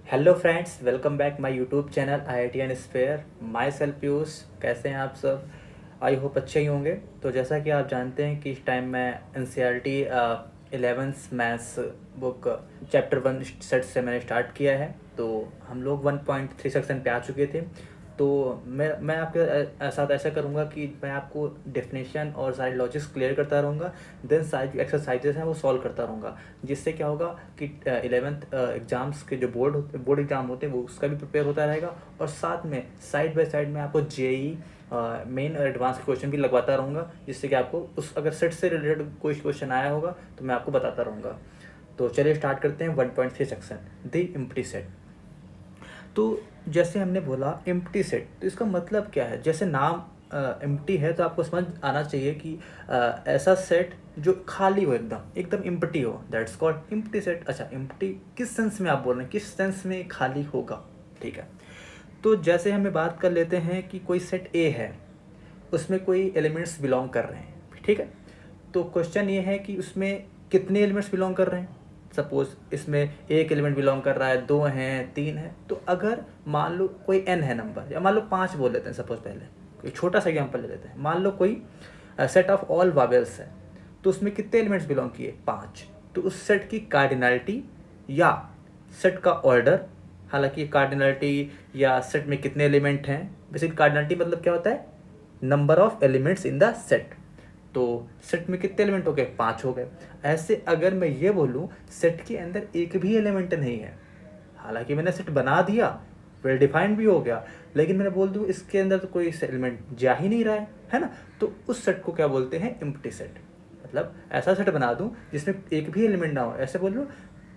Hello friends, welcome back my YouTube channel IIT and spare. Myself Piyush. कैसे हैं आप सब? आई होप अच्छे ही होंगे। तो जैसा कि आप जानते हैं कि इस टाइम मैं NCERT 11th maths book chapter 1 set से मैंने स्टार्ट किया है। तो हम लोग 1.3 सेक्शन पे आ चुके थे। तो मैं आपके साथ ऐसा करूँगा कि मैं आपको डेफिनेशन और सारे लॉजिक्स क्लियर करता रहूँगा, देन सारी जो एक्सरसाइजेस हैं वो सॉल्व करता रहूँगा। जिससे क्या होगा कि 11th एग्ज़ाम्स के जो बोर्ड एग्ज़ाम होते हैं वो उसका भी प्रिपेयर होता रहेगा, और साथ में साइड बाय साइड में आपको JEE मेन और एडवांस के क्वेश्चन भी लगवाता रहूँगा, जिससे कि आपको उस अगर सेट से रिलेटेड कोई क्वेश्चन आया होगा तो मैं आपको बताता रहूँगा। तो चलिए स्टार्ट करते हैं 1.3 सेक्शन, द एम्प्टी सेट। तो जैसे हमने बोला एम्प्टी सेट, तो इसका मतलब क्या है? जैसे नाम एम्प्टी है तो आपको समझ आना चाहिए कि ऐसा सेट जो खाली हो, एकदम एकदम एम्प्टी हो, दैट्स कॉल्ड एम्प्टी सेट। अच्छा, एम्प्टी किस सेंस में आप बोल रहे हैं, किस सेंस में खाली होगा? ठीक है, तो जैसे हमें बात कर लेते हैं कि कोई सेट ए है, उसमें कोई एलिमेंट्स बिलोंग कर रहे हैं। ठीक है, तो क्वेश्चन ये है कि उसमें कितने एलिमेंट्स बिलोंग कर रहे हैं। सपोज इसमें एक एलिमेंट बिलोंग कर रहा है, दो हैं, तीन है। तो अगर मान लो कोई n है नंबर, या मान लो 5 बोल लेते हैं, सपोज पहले कोई छोटा सा एग्जाम्पल ले लेते हैं। मान लो कोई सेट ऑफ ऑल वावेल्स है, तो उसमें कितने एलिमेंट्स बिलोंग किए? 5। तो उस सेट की कार्डिनलिटी या सेट का ऑर्डर, हालांकि कार्डिनलिटी या सेट में कितने एलिमेंट हैं, बेसिकली कार्डिनलिटी मतलब क्या होता है? Number of elements in the set. तो सेट में कितने एलिमेंट हो गए? 5 हो गए। ऐसे अगर मैं ये बोलूँ सेट के अंदर एक भी एलिमेंट नहीं है, हालांकि मैंने सेट बना दिया, वेल डिफाइंड भी हो गया, लेकिन मैंने बोल दूँ इसके अंदर तो कोई एलिमेंट जा ही नहीं रहा है ना, तो उस सेट को क्या बोलते हैं? Empty set. मतलब ऐसा सेट बना दूँ जिसमें एक भी एलिमेंट ना हो, ऐसे बोल लूँ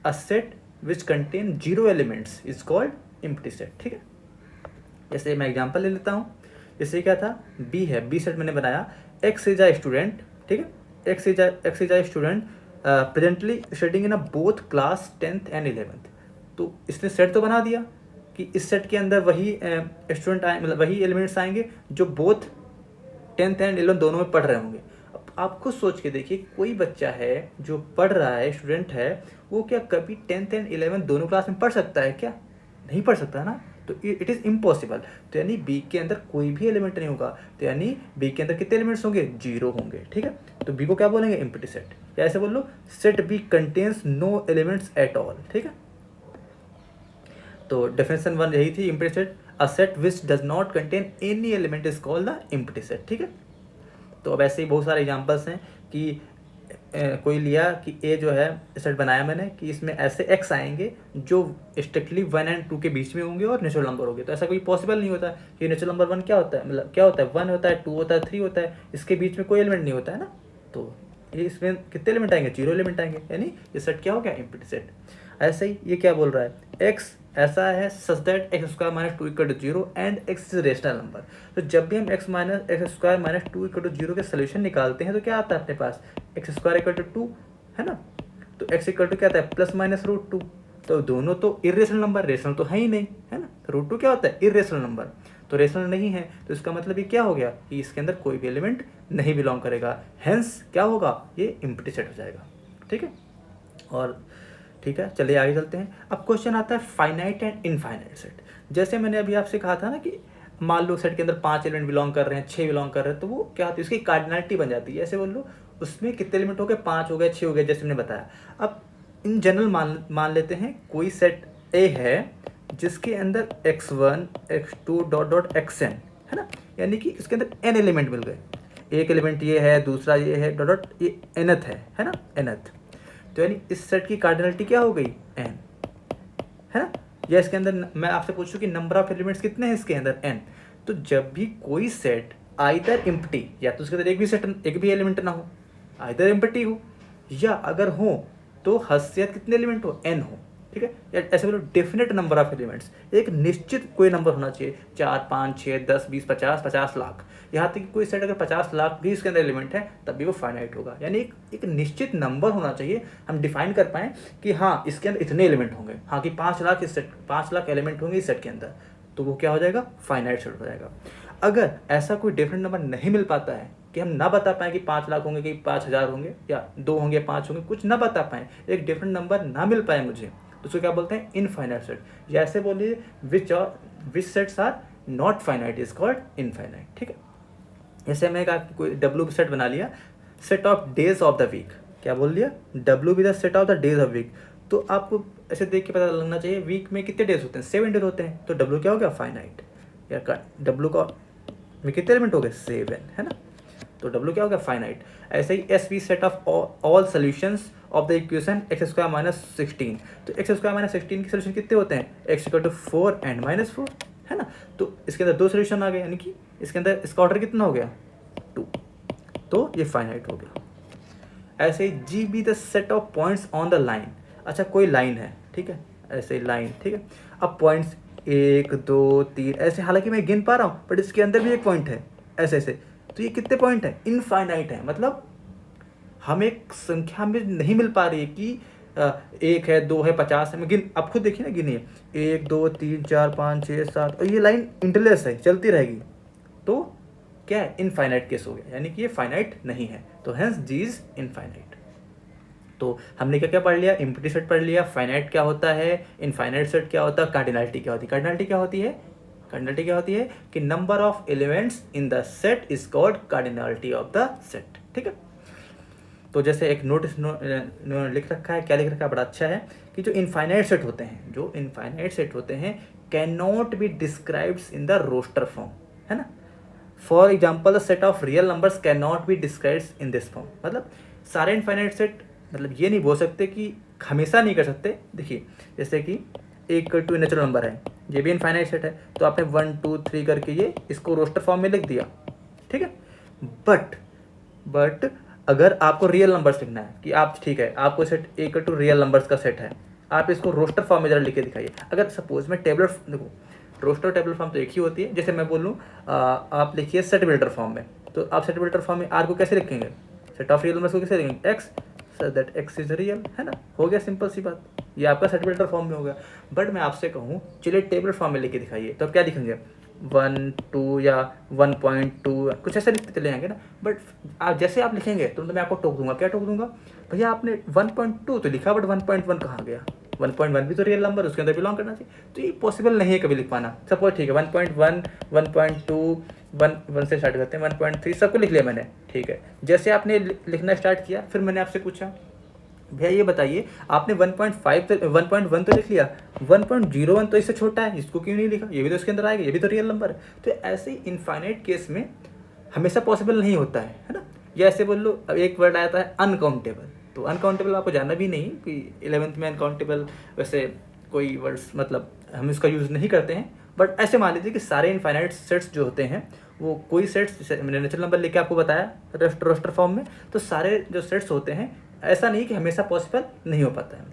अ set which contain 0 elements is called empty set. ठीक है, जैसे मैं एग्जांपल ले लेता हूँ। जैसे क्या था, बी है, बी सेट मैंने बनाया। X is a student. ठीक है, x is a student presently studying in a both class 10th and 11th। तो इसने सेट तो बना दिया कि इस सेट के अंदर वही स्टूडेंट आए, मतलब वही एलिमेंट्स आएंगे जो बोथ 10th एंड 11th दोनों में पढ़ रहे होंगे। अब आप खुद सोच के देखिए, कोई बच्चा है जो पढ़ रहा है, स्टूडेंट है, वो क्या कभी 10th एंड 11th दोनों क्लास में पढ़ सकता है क्या? नहीं पढ़ सकता ना, तो इट इज़ इम्पॉसिबल। तो यानी बी के अंदर कोई भी एलिमेंट नहीं होगा। तो यानी बी के अंदर कितने एलिमेंट्स होंगे? 0 होंगे। ठीक है, तो बी को क्या बोलेंगे? Empty set. या ऐसे बोल लो set B contains no elements at all. ठीक है, तो डेफिनेशन 1 यही थी, empty set a set which does not contain any element is called the empty set. ठीक है, तो अब ऐसे ही बहुत सारे एग्जांपल्स हैं कि कोई लिया कि ए जो है सेट बनाया मैंने कि इसमें ऐसे एक्स आएंगे जो स्ट्रिक्टली 1 एंड 2 के बीच में होंगे और नेचुरल नंबर होंगे। तो ऐसा कोई पॉसिबल नहीं होता कि नेचुरल नंबर 1 क्या होता है, मतलब क्या होता है? 1 होता है, 2 होता है, 3 होता है, इसके बीच में कोई एलिमेंट नहीं होता है ना। तो ये इसमें कितने एलिमेंट आएंगे? 0 एलिमेंट आएंगे, यानी ये सेट क्या हो गया? Empty set. ऐसे ही ये क्या बोल रहा है, एक्स ऐसा है such that x square minus 2 equal to 0 and x is rational number. तो जब भी हम x minus x square minus 2 equal to 0 के सोल्यूशन निकालते हैं तो क्या आता है अपने पास? एक्स स्क्वायर इक्वल टू 2 है ना, तो एक्स इक्वल टू क्या आता है? Plus minus root 2। तो दोनों तो इरेशनल नंबर, रेशनल तो है ही नहीं, है ना। रूट 2 क्या होता है? इरेशनल नंबर, तो रेशनल नहीं है, तो इसका मतलब ये क्या हो गया कि इसके अंदर कोई भी एलिमेंट नहीं बिलोंग करेगा। हेंस क्या होगा? ये एम्प्टी सेट हो जाएगा। ठीक है, और ठीक है, चलिए आगे चलते हैं। अब क्वेश्चन आता है फाइनाइट एंड इनफाइनाइट सेट। जैसे मैंने अभी आपसे कहा था ना कि मान लो सेट के अंदर 5 एलिमेंट बिलोंग कर रहे हैं, 6 बिलोंग कर रहे हैं, तो वो क्या होती है? उसकी कार्डिनलिटी बन जाती है। ऐसे बोल लो उसमें कितने एलिमेंट हो गए? 5 हो गए, 6 हो गए, जैसे मैंने बताया। अब इन जनरल मान लेते हैं कोई सेट ए है जिसके अंदर x1 x2 dot dot xn है ना, यानी कि इसके अंदर n एलिमेंट मिल गए। एक एलिमेंट ये है, दूसरा ये है, डॉट डॉट ये nth है ना, nth। तो यानी इस सेट की कार्डिनलिटी क्या हो गई? n, है ना। या इसके अंदर मैं आपसे पूछूं कि नंबर ऑफ एलिमेंट्स कितने हैं इसके अंदर? n। तो जब भी कोई सेट आइदर एम्प्टी, या तो उसके अंदर एक भी एलिमेंट ना हो, आइदर एम्प्टी हो, या अगर हो तो हद कितने एलिमेंट हो? n हो। ठीक है, या ऐसे बोलो डेफिनेट नंबर ऑफ एलिमेंट्स, एक निश्चित कोई नंबर होना चाहिए, 4 5 6 10 20 50 50 लाख। यहाँ तक कि कोई सेट अगर 50 लाख भी इसके अंदर एलिमेंट है तब भी वो फाइनाइट होगा। यानी एक निश्चित नंबर होना चाहिए, हम डिफाइन कर पाएँ कि हाँ इसके अंदर इतने एलिमेंट होंगे, हाँ कि 5 लाख इस सेट 5 लाख एलिमेंट होंगे इस सेट के अंदर, तो वो क्या हो जाएगा? फाइनाइट सेट हो जाएगा। अगर ऐसा कोई डिफरेंट नंबर नहीं मिल पाता है कि हम ना बता पाएँ कि 5 लाख होंगे कि 5,000 होंगे या 2 होंगे 5 होंगे, कुछ ना बता पाएँ, एक डिफरेंट नंबर ना मिल पाए मुझे, उसको क्या बोलते हैं, इनफाइनाइट सेट। या ऐसे बोलिए which sets are not finite is called infinite, ठीक है। जैसे मैं कहा कोई डब्ल्यू सेट बना लिया, set of days of the week, क्या बोल दिया, W B the set of the days of week. तो आपको ऐसे देख के पता लगना चाहिए वीक में कितने डेज होते हैं, 7 डेज होते हैं, तो डब्ल्यू क्या हो गया, फाइनाइट। या डब्ल्यू का में कितने एलिमेंट हो गए, 7, है ना, तो डब्ल्यू क्या हो गया, फाइनाइट। ऐसे ही S be set of all solutions of the equation x square minus 16, तो एक्स स्क्वायर माइनस 16 के सोल्यूशन कितने होते हैं, एक्स इक्वल टू 4 एंड -4, है ना। तो इसके अंदर 2 सोल्यूशन आ गए, यानी कि इसके अंदर इसका ऑर्डर कितना हो गया, 2, तो ये फाइनाइट हो गया। ऐसे ही G be the set of points on the line. अच्छा कोई लाइन है, ठीक है, ऐसे लाइन, ठीक है। अब पॉइंट्स 1 2 3 ऐसे, हालांकि मैं गिन पा रहा हूँ बट इसके अंदर भी एक पॉइंट है, ऐसे ऐसे, तो ये कितने पॉइंट है, इनफाइनाइट है। मतलब हमें एक संख्या में नहीं मिल पा रही है कि 1 है, 2 है, 50 है, मैं गिन, आप खुद देखिए ना, गिनिए 1 2 3 4 5 6 7, और ये लाइन इंटरलेस है, चलती रहेगी, तो क्या है, इनफाइनाइट केस हो गया, यानी कि ये फाइनाइट नहीं है, तो हेंस जी इज इनफाइनाइट। तो हमने क्या क्या पढ़ लिया, एम्प्टी सेट पढ़ लिया, फाइनाइट क्या होता है, इनफाइनाइट सेट क्या होता है, कार्डिनलिटी क्या होती है। कार्डिनलिटी क्या होती है, कार्डिनलिटी क्या होती है कि number of elements in the set is called cardinality of the set, ठीक है। तो जैसे एक नोटिस लिख रखा है, क्या लिख रखा है, बड़ा अच्छा है कि जो इनफाइनाइट सेट होते हैं, जो इनफाइनाइट सेट होते हैं can not be described in the roster form, है ना। For example the set of real numbers can not be described in this form. मतलब सारे इनफाइनाइट सेट, मतलब ये नहीं बोल सकते कि हमेशा नहीं कर सकते। देखिए जैसे कि एक टू नेचुरल नंबर है, ये भी इनफाइनाइट सेट है, तो आपने 1 2 3 करके ये इसको रोस्टर फॉर्म में लिख दिया, ठीक है। बट अगर आपको रियल नंबर्स लिखना है कि आप, ठीक है, आपको सेट एक टू रियल नंबर्स का सेट है, आप इसको रोस्टर फॉर्म में जरा लिख के दिखाइए। अगर सपोज मैं टेबलर, देखो रोस्टर टेबलर फॉर्म तो एक ही होती है, जैसे मैं बोलूँ आप लिखिए सेट बिल्डर फॉर्म में, तो आप सेट बिल्डर फॉर्म में आर को कैसे लिखेंगे, सेट ऑफ रियल नंबर्स को कैसे लिखेंगे, x, so that x is real, है ना, हो गया, सिंपल सी बात, ये आपका सेट बिल्डर फॉर्म में हो गया। बट मैं आपसे कहूँ चलिए टेबलर फॉर्म में लिख के दिखाइए, तो आप क्या लिखेंगे, 1 2 या 1.2 कुछ ऐसा लिखते चले जाएंगे ना। बट आप जैसे आप लिखेंगे तो मैं आपको टोक दूंगा, क्या टोक दूंगा, भैया आपने 1.2 तो लिखा बट 1.1 कहाँ गया, 1.1 भी तो रियल नंबर, उसके अंदर बिलोंग करना चाहिए, तो ये पॉसिबल नहीं है कभी लिख पाना। सपोज ठीक है 1.1 1.2 1 से स्टार्ट करते हैं, 1.3 सबको लिख लिया मैंने, ठीक है। जैसे आपने लिखना स्टार्ट किया, फिर मैंने आपसे पूछा भैया ये बताइए आपने 1.5 तो 1.1 तो लिख लिया, 1.01 तो इससे छोटा है, इसको क्यों नहीं लिखा, ये भी तो इसके अंदर आएगा, ये भी तो रियल नंबर है। तो ऐसे ही इनफाइनाइट केस में हमेशा पॉसिबल नहीं होता है ना। या ऐसे बोल लो, अब एक वर्ड आता है अनकाउंटेबल, तो अनकाउंटेबल आपको जानना भी नहीं कि 11th में अनकाउंटेबल वैसे कोई वर्ड्स, मतलब हम इसका यूज़ नहीं करते हैं। बट ऐसे मान लीजिए कि सारे इनफाइनाइट सेट्स जो होते हैं, वो कोई सेट्स, जैसे मैंने नेचुरल नंबर लेके आपको बताया रोस्टर फॉर्म में, तो सारे जो सेट्स होते हैं, ऐसा नहीं कि हमेशा पॉसिबल नहीं हो पाता है,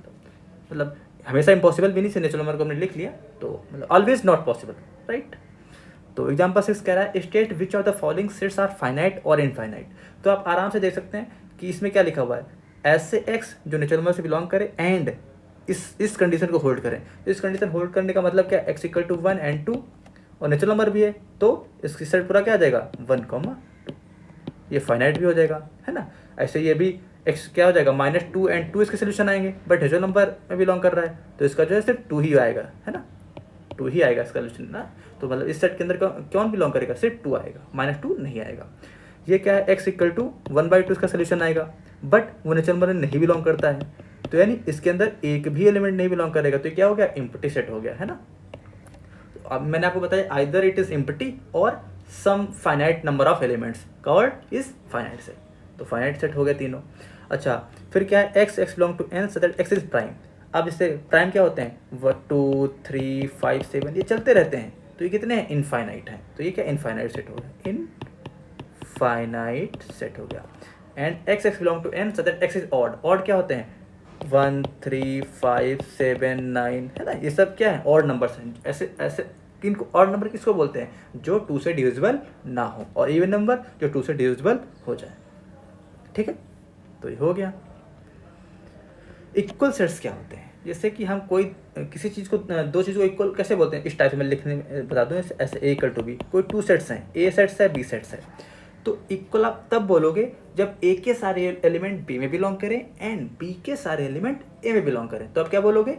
मतलब हमेशा इम्पॉसिबल भी नहीं, से नेचुरल नंबर को हमने लिख लिया तो मतलब ऑलवेज नॉट पॉसिबल, राइट। तो एग्जाम्पल 6 कह रहा है state which of the following sets are finite और इनफाइनाइट। तो आप आराम से देख सकते हैं कि इसमें क्या लिखा हुआ है, ऐसे एक्स जो नेचुरल नंबर से बिलोंग करे एंड इस कंडीशन को होल्ड करें। इस कंडीशन होल्ड करने का मतलब क्या, एक्स इक्वल टू 1 एंड 2 और नेचुरल नंबर भी है, तो इसकी सेट पूरा क्या आ जाएगा 1, 2, ये फाइनाइट भी हो जाएगा, है ना। ऐसे ये भी एक्स क्या हो जाएगा -2 एंड 2 इसके सोल्यूशन आएंगे, बट नेचुरल नंबर में बिलोंग कर रहा है, तो इसका जो है सिर्फ 2 ही आएगा, है ना, 2 ही आएगा इसका सोल्यूशन ना। तो मतलब इस सेट के अंदर कौन बिलोंग करेगा, सिर्फ 2 आएगा, -2 नहीं आएगा। ये क्या है, एक्स इक्वल टू 1/2 इसका सोल्यूशन आएगा, बट वो नेचुरल नंबर में नहीं बिलोंग करता है, तो यानी इसके अंदर एक भी एलिमेंट नहीं बिलोंग करेगा, तो क्या हो गया, एम्प्टी सेट हो गया, है ना। अब मैंने आपको बताया आइदर इट इज एम्प्टी और some finite number of elements called is finite set, तो फाइनाइट सेट हो गए तीनों। अच्छा फिर क्या है, x belong to N so that x is prime. अब इससे प्राइम क्या होते हैं, 2 3 5 7 ये चलते रहते हैं, तो ये कितने हैं, इनफाइनाइट हैं, तो ये क्या इनफाइनाइट सेट हो गया, इनफाइनाइट सेट हो गया। And x belong to N so that x is odd. Odd क्या होते हैं, 1 3 5 7 9, है ना, ये सब क्या है, ऑड नंबर्स हैं। ऐसे इनको ऑड नंबर किसको बोलते हैं, जो 2 से डिविजिबल ना हो, और इवन नंबर जो 2 से डिविजिबल हो जाए, ठीक है। तो ये हो गया। इक्वल सेट्स क्या होते हैं, जैसे कि हम कोई किसी चीज़ को, दो चीज़ को इक्वल कैसे बोलते हैं, इस टाइप से मैं लिखने बता दूँ, ऐसे ए इक्वल टू बी, कोई 2 सेट्स हैं, ए सेट्स है बी सेट्स है, तो इक्वल आप तब बोलोगे जब ए के सारे एलिमेंट बी में बिलोंग करें एंड बी के सारे एलिमेंट ए में बिलोंग करें, तो आप क्या बोलोगे,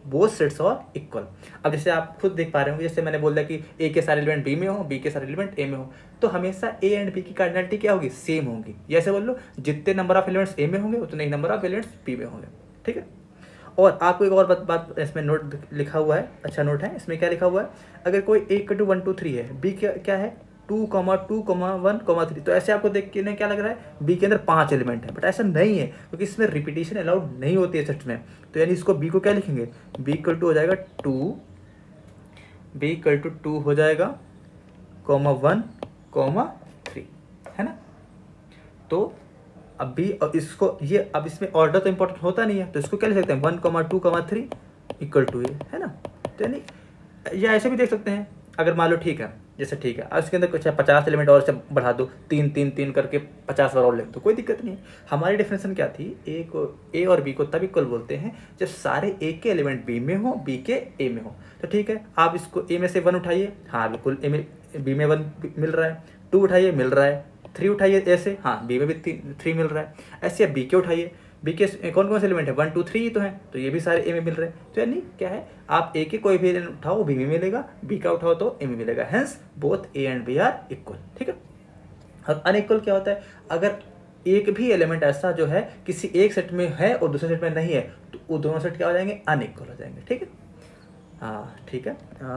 बोथ सेट्स आर इक्वल। अब जैसे आप खुद देख पा रहे होंगे, जैसे मैंने बोल दिया कि ए के सारे एलिमेंट बी में हो, बी के सारे एलिमेंट ए में हो, तो हमेशा ए एंड बी की कार्डिनलिटी क्या होगी, सेम होगी। जैसे बोल लो जितने नंबर ऑफ एलिमेंट्स ए में होंगे उतने ही नंबर ऑफ एलिमेंट्स बी में होंगे, ठीक है। और आपको एक और बात इसमें नोट लिखा हुआ है, अच्छा नोट है, इसमें क्या लिखा हुआ है, अगर कोई ए इक्वल टू 1 2 3 है, बी क्या है 2 2 1 3, तो ऐसे आपको देख के क्या लग रहा है बी के अंदर 5 एलिमेंट है, बट ऐसा नहीं है क्योंकि इसमें रिपीटेशन अलाउड नहीं होती है सेट में। तो यानी इसको बी को क्या लिखेंगे, बी इक्वल टू हो जाएगा 2, बी इक्वल टू 2 हो जाएगा 1 3, है ना। तो अब भी और इसको ये अब इसमें ऑर्डर तो इंपॉर्टेंट होता नहीं है, तो इसको क्या लिख सकते हैं 1 2 3 इक्वल टू ए, है ना। तो यानी या ऐसे भी देख सकते हैं, अगर मान लो ठीक है, जैसे ठीक है, अब इसके अंदर कुछ है 50 एलिमेंट और से बढ़ा दो, 3 3 3 करके 50 बार और लिख दो, कोई दिक्कत नहीं है। हमारी डेफिनेशन क्या थी, ए और बी को तब इक्वल बोलते हैं जब सारे ए के एलिमेंट बी में हो, बी के ए में हो। तो ठीक है, आप इसको ए में से 1 उठाइए, हाँ बिल्कुल ए में बी में 1 मिल रहा है, 2 उठाइए मिल रहा है, 3 उठाइए ऐसे, हाँ बी में भी 3 मिल रहा है, ऐसे। अब बी के उठाइए, बी के कौन कौन से एलिमेंट है 1 2 3 ही तो हैं, तो ये भी सारे ए में मिल रहे हैं। तो यानी क्या है, आप ए के कोई भी एलिमेंट उठाओ बी में मिलेगा, बी का उठाओ तो ए में मिलेगा, hence both A and B are equal, ठीक है। अब अनइक्वल क्या होता है, अगर एक भी एलिमेंट ऐसा जो है किसी एक सेट में है और दूसरे सेट में नहीं है, तो वो दोनों सेट क्या हो जाएंगे, अनइक्वल हो जाएंगे, ठीक है। हाँ ठीक है,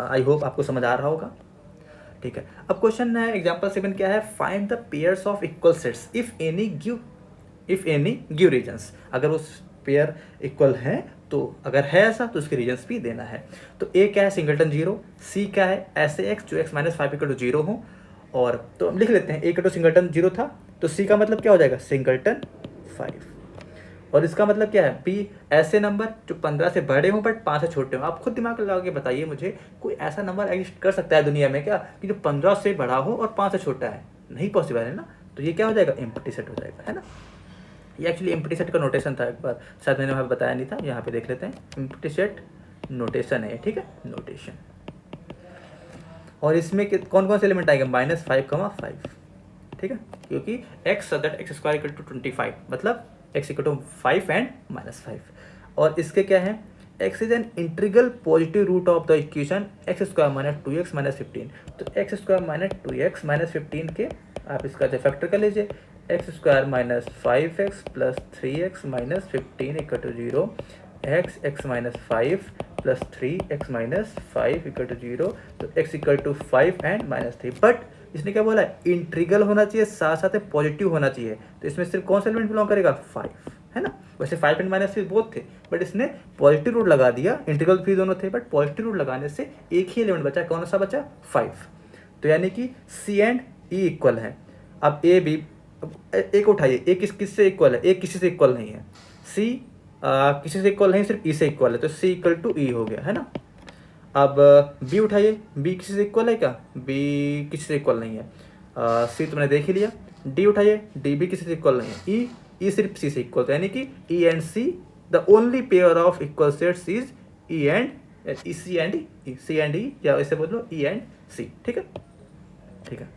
आई होप आपको समझ आ रहा होगा, ठीक है। अब क्वेश्चन है एग्जांपल 7 क्या है, find the pairs of equal sets if any give reasons. अगर उस पेयर इक्वल है तो अगर है ऐसा तो उसके रीजन्स भी देना है। तो ए क्या है, सिंगलटन 0, सी क्या है, ऐसे एक्स जो x माइनस 5 इक्वल टू 0 हो, और तो हम लिख लेते हैं ए का तो सिंगलटन 0 था, तो सी का मतलब क्या हो जाएगा, सिंगलटन 5। और इसका मतलब क्या है, बी ऐसे नंबर जो 15 से बड़े हों बट 5 से छोटे हों। आप खुद दिमाग लगा के बताइए मुझे, कोई ऐसा नंबर एग्जिस्ट कर सकता है दुनिया में क्या कि जो 15 से बड़ा हो और 5 से छोटा है, नहीं पॉसिबल है ना। तो ये क्या हो जाएगा, एम्प्टी सेट हो जाएगा, है ना। ये एक्चुअली एम्प्टी सेट का नोटेशन था, एक बार शायद मैंने वहाँ बताया नहीं था, यहाँ पे देख लेते हैं। एम्प्टी सेट नोटेशन है, ठीक है, नोटेशन। और इसमें कौन कौन से एलिमेंट आएंगे, -5, ठीक है, क्योंकि x that x square equal to 25, मतलब x इक्वल टू 5 एंड -5। और इसके क्या है, x is an integral positive root of the equation x square minus 2x minus 15। तो x square minus 2x minus 15 के आप इसका फैक्टर कर लीजिए, x square minus 5x plus 3x minus 15 equal to 0, x minus 5 plus 3x minus 5 equal to 0। तो x equal to 5 and -3। But इसने क्या बोला है, इंटीग्रल होना चाहिए, साथ साथ पॉजिटिव होना चाहिए। तो इसमें सिर्फ कौन सा एलिमेंट बिलोंग करेगा, 5, है ना। वैसे 5 एंड -3 बोथ थे, बट इसने पॉजिटिव रूट लगा दिया, इंटीग्रल भी दोनों थे बट पॉजिटिव रूट लगाने से एक ही एलिमेंट बचा, कौन सा बचा, 5। तो यानी कि सी एंड ई इक्वल है। अब ए बी, एक उठाइए, ए किससे इक्वल है, ए किसी से इक्वल नहीं है, सी किसी से इक्वल नहीं, सिर्फ ई से इक्वल है, तो सी इक्वल टू ई हो गया, है ना। अब बी उठाइए, बी किसी से इक्वल है क्या, बी किसी से इक्वल नहीं है, सी तुमने देख ही लिया। डी उठाइए, डी भी किसी से इक्वल नहीं है, ई सिर्फ सी से इक्वल, तो यानी कि E and C the only pair of equal sets is E and C and E, C and E, या ऐसे बोल लो ई एंड सी, ठीक है, ठीक है।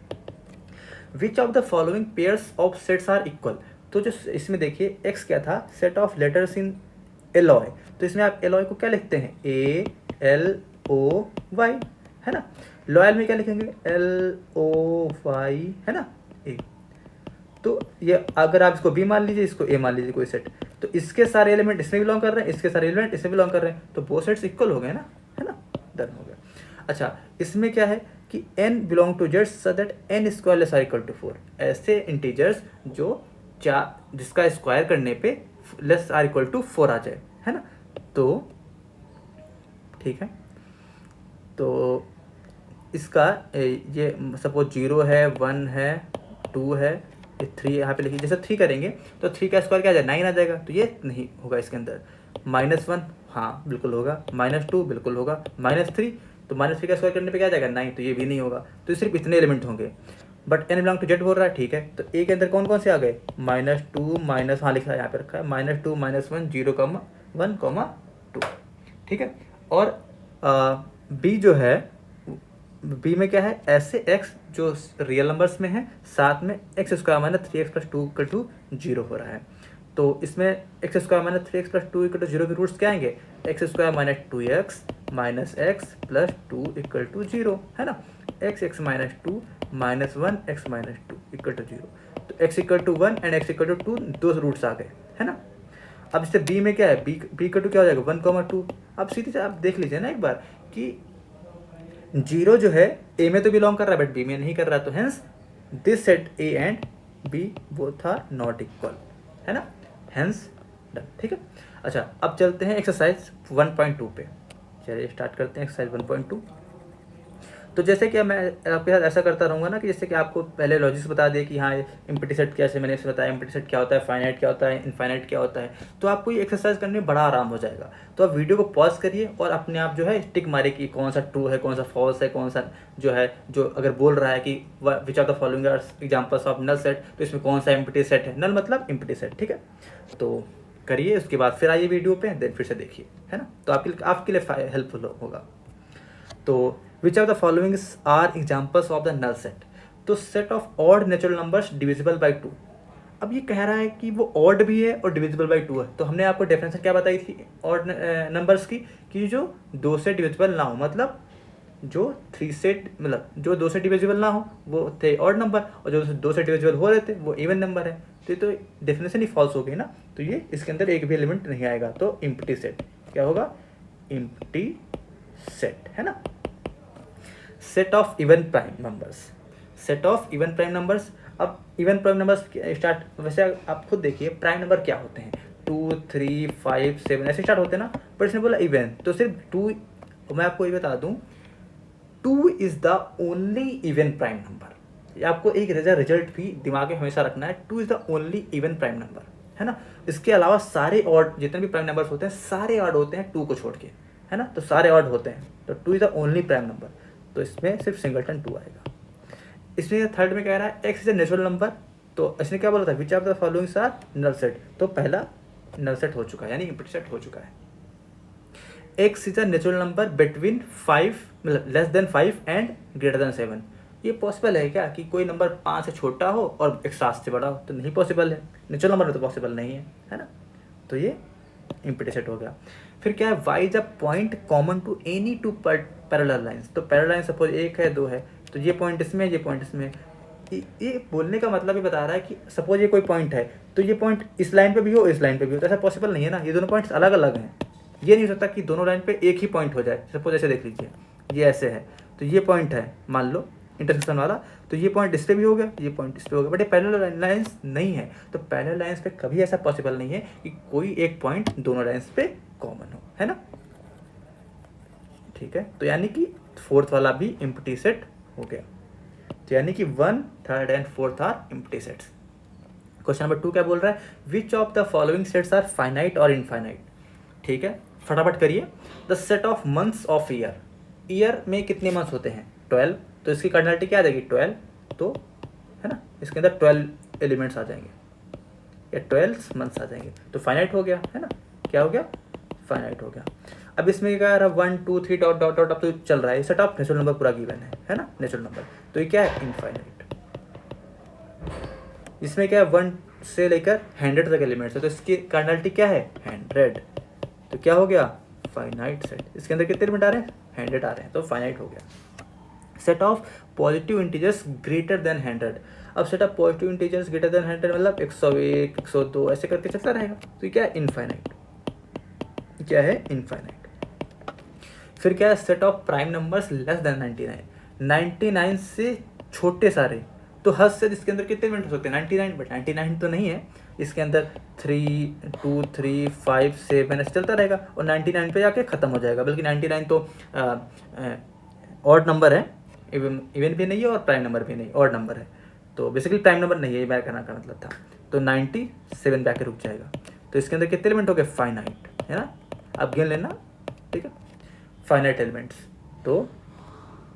Which of the following pairs of sets are equal. तो जो इसमें देखिए x क्या था, set of letters in alloy, तो इसमें आप एलॉय को क्या लिखते हैं, ALOY, है ना। लॉयल में क्या लिखेंगे, LOY, है ना, ए। तो ये अगर आप इसको B मान लीजिए, इसको A मान लीजिए, कोई सेट, तो इसके सारे एलिमेंट इसमें बिलोंग कर रहे हैं, इसके सारे एलिमेंट इसमें बिलोंग कर रहे हैं, तो वो सेट्स इक्वल हो गए ना, है ना, डन हो गया। अच्छा, इसमें क्या है कि n belong to Z so that n square less or equal to 4, ऐसे इंटीजर्स जो जिसका स्क्वायर करने पे लेस आर इक्वल टू 4 आ जाए, है ना। तो ठीक है, तो इसका ये सपोज 0 है, 1 है, 2 है, ये 3 यहाँ पे लिखिए। जैसे 3 करेंगे तो 3 का स्क्वायर क्या आ जाए, 9 आ जाएगा, तो ये नहीं होगा इसके अंदर। -1 हाँ बिल्कुल होगा, -2 बिल्कुल होगा, -3, तो -3 का स्क्वायर करने पे क्या आ जाएगा, 9, तो ये भी नहीं होगा। तो सिर्फ इतने एलिमेंट होंगे, but n belong to Z बोल रहा है, ठीक है। तो ए के अंदर कौन कौन से आ गए, -2 हाँ लिखा है यहाँ पे रखा है, -2 -1 0 1 2, ठीक है। और बी जो है, बी में क्या है, ऐसे x जो रियल नंबर्स में है, साथ में x square minus 3x plus 2 equal to 0 हो रहा है। तो इसमें x square minus 3x plus 2 equal to 0 के रूट्स क्या आएंगे, x square minus 2x minus x plus 2 equal to 0, है ना। X minus 2 minus 1 x minus 2 equal to 0, तो x equal to 1 and x equal to 2 दो roots आ गए, है ना। अब इससे b में क्या है, b इक्वल टू क्या हो जाएगा 1,2। अब सीधे से आप देख लीजिए ना एक बार कि 0 जो है a में तो बिलोंग कर रहा है बट b में नहीं कर रहा, तो hence this set a and b both are not equal, है ना, हेंस डन, ठीक है। अच्छा अब चलते हैं एक्सरसाइज 1.2 पे, चलिए स्टार्ट करते हैं एक्सरसाइज 1.2। तो जैसे कि मैं आपके साथ ऐसा करता रहूँगा ना कि जैसे कि आपको पहले लॉजिक्स बता दिए कि हाँ इम्प्टी सेट कैसे, मैंने इसमें बताया इम्प्टी सेट क्या होता है, फाइनाइट क्या होता है, इनफाइनाइट क्या होता है, तो आपको ये एक्सरसाइज करने में बड़ा आराम हो जाएगा। तो आप वीडियो को पॉज करिए और अपने आप जो है टिक मारे कि कौन सा ट्रू है, कौन सा फॉल्स है, कौन सा जो है जो अगर बोल रहा है कि which of the following are examples of null set, तो इसमें कौन सा इम्प्टी सेट है, नल मतलब इम्प्टी सेट, ठीक है। तो करिए, उसके बाद फिर आइए वीडियो पे, देन फिर से देखिए, है ना, तो आपके लिए हेल्पफुल होगा। तो which of the followings are examples of the null set, तो set of odd natural numbers divisible by 2। अब ये कह रहा है कि वो ऑड भी है और डिविजिबल बाई 2 है, तो हमने आपको डेफिनेशन क्या बताई थी ऑड नंबर्स की, कि जो 2 से डिविजिबल ना हो, मतलब जो 3 से मतलब जो 2 से डिविजिबल ना हो वो थे ऑड नंबर, और जो 2 से डिविजिबल हो रहे थे वो इवन नंबर है, तो ये तो डेफिनेशन ही फॉल्स हो गई ना, तो ये इसके अंदर एक भी एलिमेंट नहीं आएगा, तो इम्प्टी सेट क्या होगा, इम्प्टी सेट, है ना। Set of even prime numbers, set of even prime numbers. अब इवन प्राइम नंबर्स स्टार्ट, वैसे आप खुद देखिए प्राइम नंबर क्या होते हैं, 2 3 5 7 ऐसे स्टार्ट होते हैं ना, पर इसने बोला इवन, तो सिर्फ 2, मैं आपको ये बता दूं 2 is the only even prime number. आपको एक रिजल्ट भी दिमाग में हमेशा रखना है, 2 is the only even prime number, है ना। इसके अलावा सारे ऑड जितने भी प्राइम नंबर्स होते हैं सारे ऑड होते हैं 2 को छोड़ के, है ना, तो सारे ऑड होते हैं, तो 2 is the only prime number, तो इसमें सिर्फ सिंगलटन 2 आएगा। इसमें थर्ड में कह रहा है x is a natural number, तो इसने क्या बोला था which of the followings are null set, तो पहला नल सेट हो चुका है, यानी इम्प्टी सेट हो चुका है। X is a natural number between 5 मतलब less than 5 and greater than 7, ये पॉसिबल है क्या कि कोई नंबर 5 से छोटा हो और एक 7 से बड़ा हो, तो नहीं पॉसिबल है, नेचुरल नंबर में तो पॉसिबल नहीं है ना, तो ये इम्प्टी सेट हो गया। फिर क्या है, Y is a point common to any two parallel lines, तो पैरेलल लाइन सपोज एक है 2 है, तो ये पॉइंट इसमें ये पॉइंट इसमें, ये बोलने का मतलब ये बता रहा है कि सपोज ये कोई पॉइंट है तो ये पॉइंट इस लाइन पे भी हो इस लाइन पे भी हो, तो ऐसा पॉसिबल नहीं है ना, ये दोनों पॉइंट्स अलग अलग हैं, ये नहीं हो सकता कि दोनों लाइन पे एक ही पॉइंट हो जाए। सपोज ऐसे देख लीजिए ये ऐसे है, तो ये पॉइंट है मान लो इंटरसेक्शन वाला, तो ये पॉइंट इस पे भी हो गया, ये पॉइंट इस पे हो गया, बट ये पैरेलल लाइंस नहीं है, तो पैरेलल लाइंस पे कभी ऐसा पॉसिबल नहीं है कि कोई एक पॉइंट दोनों लाइंस पे कॉमन हो, है ना, ठीक है। तो यानी कि फोर्थ वाला भी इम्प्टी सेट हो गया, तो यानी कि 1 3 and 4 are empty sets. Question number 2 क्या बोल रहा है, which of the following sets are finite और इनफाइनाइट, ठीक है, फटाफट करिए। The set of months of year, year में कितने मंथ्स होते हैं 12, तो इसकी कार्डिनलिटी क्या आ जाएगी 12, तो है ना इसके अंदर 12 एलिमेंट्स आ जाएंगे या 12 मंथ्स आ जाएंगे, तो फाइनाइट हो गया, है ना, क्या हो गया, फाइनाइट हो गया। अब इसमें क्या रहा 1 2 3 डॉट डॉट डॉट, अब तो चल रहा है, सेट ऑफ नेचुरल नंबर पूरा गिवन है ना, नेचुरल नंबर, तो ये क्या है इनफाइनाइट। इसमें क्या है 1 से लेकर 100 तक एलिमेंट्स है, तो इसकी कार्डिनलिटी क्या है 100, तो क्या हो गया फाइनाइट सेट। इसके अंदर कितने एलिमेंट आ रहे हैं 100 आ रहे हैं, तो फाइनाइट हो गया। Set of positive integers greater than 100, अब set of positive integers greater than 100 मतलब 101 102 ऐसे करके चलता रहेगा, तो ये क्या है इनफाइनाइट, क्या है इनफाइनाइट। फिर क्या है set of prime numbers less than 99 से छोटे सारे, तो हद से इसके अंदर कितने एलिमेंट हो सकते हैं 99, बट 99 तो नहीं है, इसके अंदर 3 2 3 5 7 ऐसे चलता रहेगा और 99 पे जाके ख़त्म हो जाएगा, बल्कि 99 तो ऑड नंबर है, इवन भी नहीं है और प्राइम नंबर भी नहीं, ऑड नंबर है, तो बेसिकली प्राइम नंबर नहीं है, ये मेरा कहना का मतलब था, तो 97 पे आके रुक जाएगा, तो इसके अंदर कितने एलिमेंट हो गए फाइनाइट, है ना, अब गिन लेना, ठीक है, फाइनाइट एलिमेंट्स, तो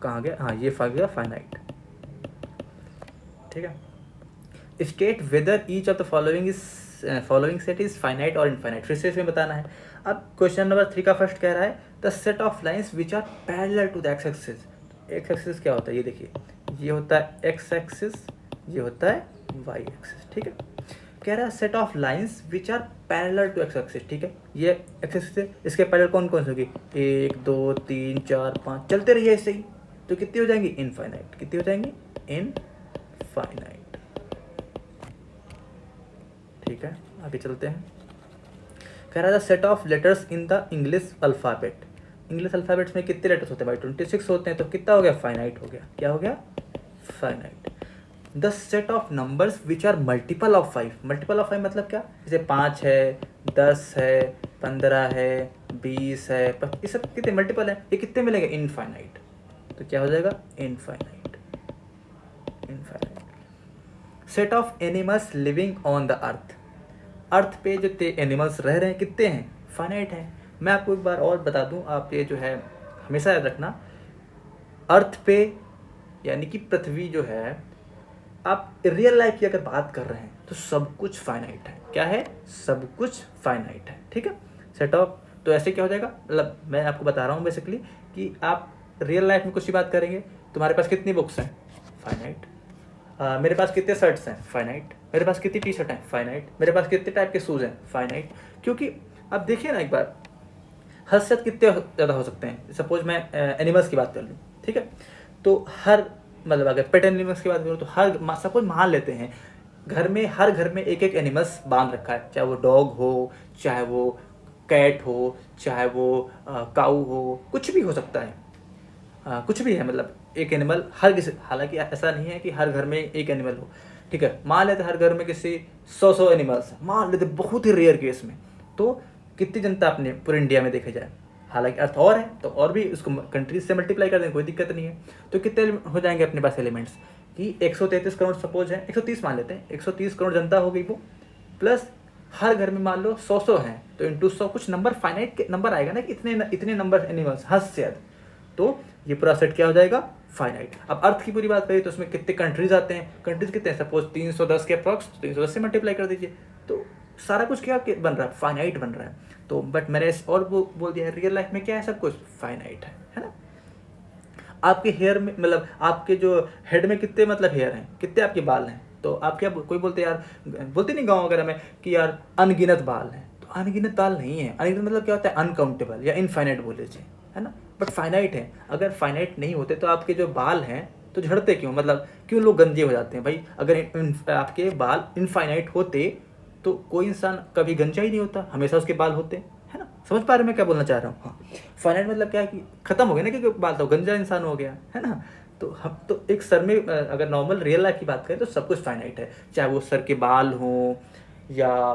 कहाँ गया, हाँ ये गया फाइनाइट, ठीक है। State whether each of the following set is finite और इनफाइनाइट, फिर से इसमें बताना है। अब क्वेश्चन नंबर 3 का फर्स्ट कह रहा है the set of lines which are parallel to the x axis, x axis क्या होता है, ये देखिए ये होता है एक्स एक्सिस, ये होता है वाई एक्सिस, ठीक है। कह रहा है set of lines which are parallel to x axis, ठीक है, ये एक्स एक्सिस है, इसके पैरेलल कौन कौन से होगी, 1 2 3 4 5, चलते रहिए ऐसे ही, तो कितनी हो जाएंगी, इनफाइनाइट, कितनी हो जाएंगी, इनफाइनाइट। ठीक है, आगे चलते हैं। कह रहा था set of letters in the English alphabet, English alphabets में कितने लेटर्स होते हैं भाई, 26 होते हैं, तो कितना हो गया, फाइनाइट हो गया, क्या हो गया, finite. The set of numbers which are multiple of 5, multiple of 5 मतलब क्या, जैसे 5 है, 10 है, 15 है, 20 है, ये सब कितने मल्टीपल है, ये कितने मिलेंगे, इनफाइनाइट, तो क्या हो जाएगा, infinite, infinite. Set of animals living on the earth, earth पे जो एनिमल्स रह रहे हैं कितने हैं, फाइनाइट है। मैं आपको एक बार और बता दूं, आप ये जो है हमेशा याद रखना, अर्थ पे यानी कि पृथ्वी जो है, आप रियल लाइफ की अगर बात कर रहे हैं तो सब कुछ फाइनाइट है, क्या है, सब कुछ फाइनाइट है, ठीक है। सेट ऑफ, तो ऐसे क्या हो जाएगा, मतलब मैं आपको बता रहा हूँ बेसिकली कि आप रियल लाइफ में कुछ ही बात करेंगे, तुम्हारे पास कितनी बुक्स हैं, फाइनाइट, मेरे पास कितने शर्ट्स हैं, फाइनाइट, मेरे पास कितनी टी शर्ट हैं, फाइनाइट, मेरे पास कितने टाइप के शूज़ हैं, फाइनाइट। क्योंकि आप देखिए ना एक बार, हद से कितने ज़्यादा हो सकते हैं, सपोज मैं एनिमल्स की बात कर लूँ, ठीक है, तो हर, मतलब अगर पेट एनिमल्स की बात करूँ तो हर, सपोज मान लेते हैं घर में, हर घर में एक एक एनिमल्स बांध रखा है, चाहे वो डॉग हो, चाहे वो कैट हो, चाहे वो काऊ हो, कुछ भी हो सकता है, कुछ भी है, मतलब एक एनिमल हर किसी, हालांकि ऐसा नहीं है कि हर घर में एक एनिमल हो, ठीक है, मान लेते हर घर में किसी 100 एनिमल्स हैं, मान लेते बहुत ही रेयर केस में, तो कितनी जनता अपने पूरे इंडिया में देखा जाए, हालांकि अर्थ और है तो और भी उसको कंट्रीज से मल्टीप्लाई कर दें, कोई दिक्कत नहीं है। तो कितने हो जाएंगे अपने पास एलिमेंट्स कि 133 करोड़ सपोज है, 130 मान लेते हैं, 130 करोड़ जनता हो गई वो, प्लस हर घर में मान लो 100 हैं, तो इंटू 100 कुछ नंबर, फाइनाइट के नंबर आएगा ना कि इतने नंबर एनिमल्स हद से हद, तो ये पूरा सेट क्या हो जाएगा, फाइनाइट। अब अर्थ की पूरी बात करिए तो उसमें कितने कंट्रीज आते हैं, कंट्रीज कितने हैं, सपोज 310 के अप्रॉक्स, 310 से मल्टीप्लाई कर दीजिए, तो सारा कुछ क्या बन रहा है, फाइनाइट बन रहा है। तो बट मैंने और वो बोल दिया है, रियल लाइफ में क्या है, सब कुछ फाइनाइट है ना। आपके हेयर में, मतलब आपके जो हेड में कितने मतलब हेयर हैं, कितने आपके बाल हैं, तो आप क्या, कोई बोलते हैं यार, बोलते नहीं गाँव वगैरह में कि यार अनगिनत बाल हैं, तो अनगिनत बाल नहीं है, अनगिनत मतलब क्या होता है, अनकाउंटेबल या इनफाइनाइट बोल लीजिए, है ना, बट फाइनाइट है। अगर फाइनाइट नहीं होते तो आपके जो बाल हैं तो झड़ते क्यों, मतलब क्यों लोग गंजे हो जाते हैं भाई, अगर आपके बाल इनफाइनाइट होते तो कोई इंसान कभी गंजा ही नहीं होता, हमेशा उसके बाल होते, है ना, समझ पा रहे हैं मैं क्या बोलना चाह रहा हूँ। हाँ, फाइनाइट मतलब क्या है कि खत्म हो गया ना, कि बाल तो गंजा इंसान हो गया, है ना। तो हम तो एक सर में अगर नॉर्मल रियल लाइफ की बात करें तो सब कुछ फाइनाइट है, चाहे वो सर के बाल हों या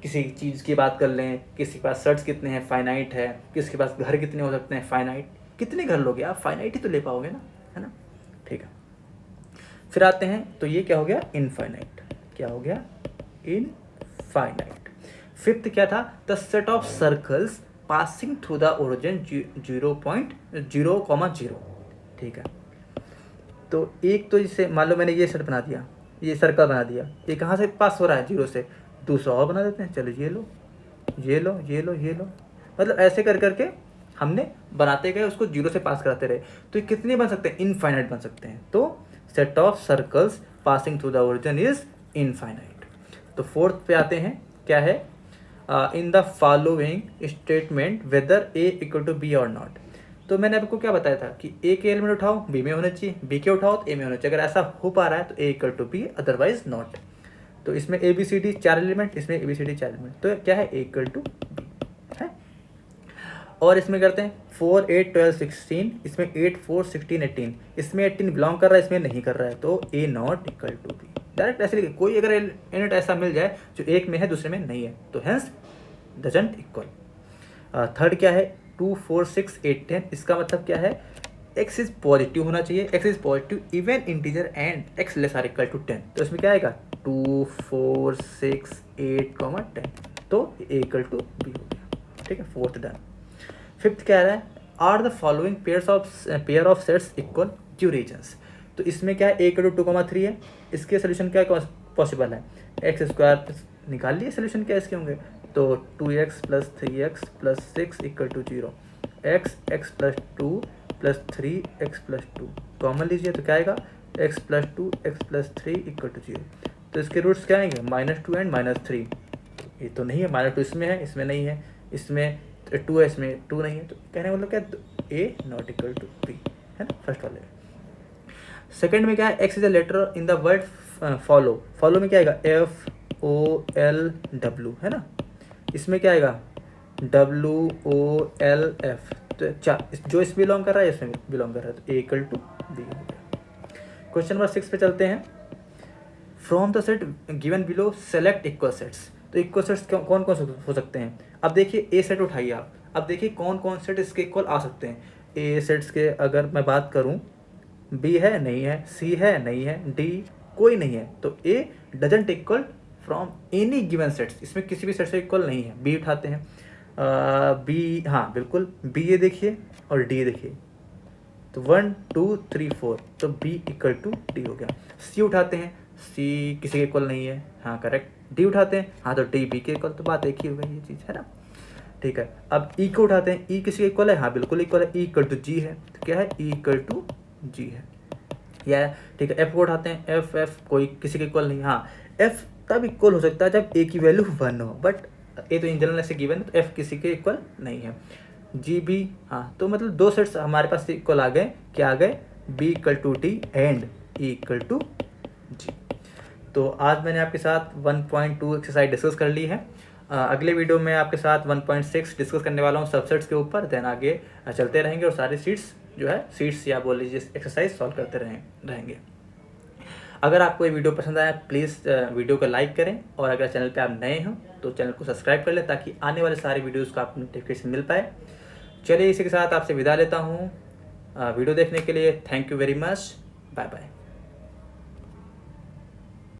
किसी चीज़ की बात कर लें, किसी के पास शर्ट्स कितने हैं, फाइनाइट है, किसी के पास घर कितने हो सकते हैं, फाइनाइट, कितने घर लोगे आप, फाइनाइट ही तो ले पाओगे ना, है ना, ठीक है। फिर आते हैं, तो ये क्या हो गया, इनफाइनाइट, क्या हो गया, इनफाइनाइट। फिफ्थ क्या था, the set of circles passing through the origin 0.0,0, ठीक है। तो एक तो जैसे मान लो मैंने ये सेट बना दिया, ये सर्कल बना दिया, ये कहाँ से पास हो रहा है, 0 से, दूसरा और बना देते हैं, चलो ये लो, ये लो, ये लो, ये लो, मतलब ऐसे कर करके हमने बनाते गए, उसको 0 से पास कराते रहे, तो ये कितने बन सकते हैं, इनफाइनाइट बन सकते हैं। तो set of circles passing through the origin is infinite. तो फोर्थ पे आते हैं, क्या है, in the following statement whether A equal to B और नॉट। तो मैंने आपको क्या बताया था कि ए के एलिमेंट उठाओ बी में होना चाहिए, बी के उठाओ तो ए में होना चाहिए, अगर ऐसा हो पा रहा है तो A equal to B, otherwise not. तो इसमें A B C D 4 element, इसमें A B C D 4 element, तो क्या है, ए इक्वल टू बी है। और इसमें करते हैं 4 8 12 16, इसमें 8 4 16 18, इसमें 18 बिलोंग कर रहा है, इसमें नहीं कर रहा है, तो A not equal to B. Direct ऐसे लिखे, कोई अगर एलिमेंट ऐसा मिल जाए जो एक में है दूसरे में नहीं है, तो हेंस डजंट इक्वल। थर्ड क्या है, 2 4 6 8 10, इसका मतलब क्या है, x इज पॉजिटिव होना चाहिए, x is positive even integer and x less or equal to 10, तो इसमें क्या आएगा, 2 4 6 8, 10, तो a इक्वल टू बी हो गया, ठीक है, फोर्थ डन। फिफ्थ क्या है, are the following pair of sets equal durations. तो इसमें क्या है, a इक्वल टू 2,3 है, इसके सोल्यूशन क्या पॉसिबल है, एक्स स्क्वायर निकाल लिए, सोल्यूशन क्या इसके होंगे, तो 2x + 3x + 6 equal to 0, x + 2 + 3x + 2 common लीजिए, तो क्या आएगा, x + 2 x + 3 इक्वल टू 0। तो इसके रूट्स क्या आएंगे, -2 एंड -3। ये तो नहीं है, -2 इसमें है, इसमें नहीं है, इसमें 2 है, इसमें 2 नहीं है, तो कहने का मतलब क्या है, A not equal to B, है ना, फर्स्ट वाले। सेकंड में क्या है, X is a letter in the word follow. Follow में क्या आएगा, FOLW, है ना। इसमें क्या आएगा, WOLF। तो जो इस बिलोंग कर रहा है इसमें बिलोंग कर रहा है, तो A इक्वल टू B हो गया। क्वेश्चन नंबर 6 पे चलते हैं। From the set given below select equal sets. तो इक्वल सेट्स कौन कौन से हो सकते हैं। अब देखिए ए सेट उठाइए आप, अब देखिए कौन कौन सेट इसके इक्वल आ सकते हैं। ए सेट्स के अगर मैं बात करूं, बी है नहीं है, सी है नहीं है, डी कोई नहीं है, तो A doesn't equal from any given sets. इसमें किसी भी सेट से इक्वल नहीं है। बी उठाते हैं, बी, हाँ बिल्कुल, बी ये देखिए और डी देखिए, तो 1 2 3 4, तो बी इक्वल टू डी हो गया। सी उठाते हैं, सी किसी के इक्वल नहीं है, हाँ करेक्ट। डी उठाते हैं, हाँ तो डी बी के इक्वल, तो बात एक ही हो गई, ये चीज़ है ना, ठीक है। अब ई को उठाते हैं, ई किसी के इक्वल है, हाँ बिल्कुल इक्वल है, ई इक्वल टू जी है, तो क्या है, ई इक्वल टू जी है, या ठीक है। एफ को उठाते हैं, एफ एफ कोई किसी के इक्वल नहीं, हाँ एफ तब इक्वल हो सकता है जब ए की वैल्यू 1 हो, बट ए तो इन जनरल ऐसे गिवन है, तो एफ किसी के इक्वल नहीं है। जी बी, हाँ तो मतलब दो सेट्स हमारे पास इक्वल आ गए, क्या आ गए, B equal to D and E equal to G. तो आज मैंने आपके साथ 1.2 एक्सरसाइज डिस्कस कर ली है। अगले वीडियो में आपके साथ 1.6 डिस्कस करने वाला हूँ सबसेट्स के ऊपर, देन आगे चलते रहेंगे और सारी सीट्स जो है, सीट्स या बोल लीजिए एक्सरसाइज सॉल्व करते रहेंगे। अगर आपको ये वीडियो पसंद आया प्लीज़ वीडियो को लाइक करें, और अगर चैनल पे आप नए हो तो चैनल को सब्सक्राइब कर लें, ताकि आने वाले सारे वीडियोज़ का आपको नोटिफिकेशन मिल पाए। चलिए इसी के साथ आपसे विदा लेता हूँ। वीडियो देखने के लिए thank you very much, bye bye.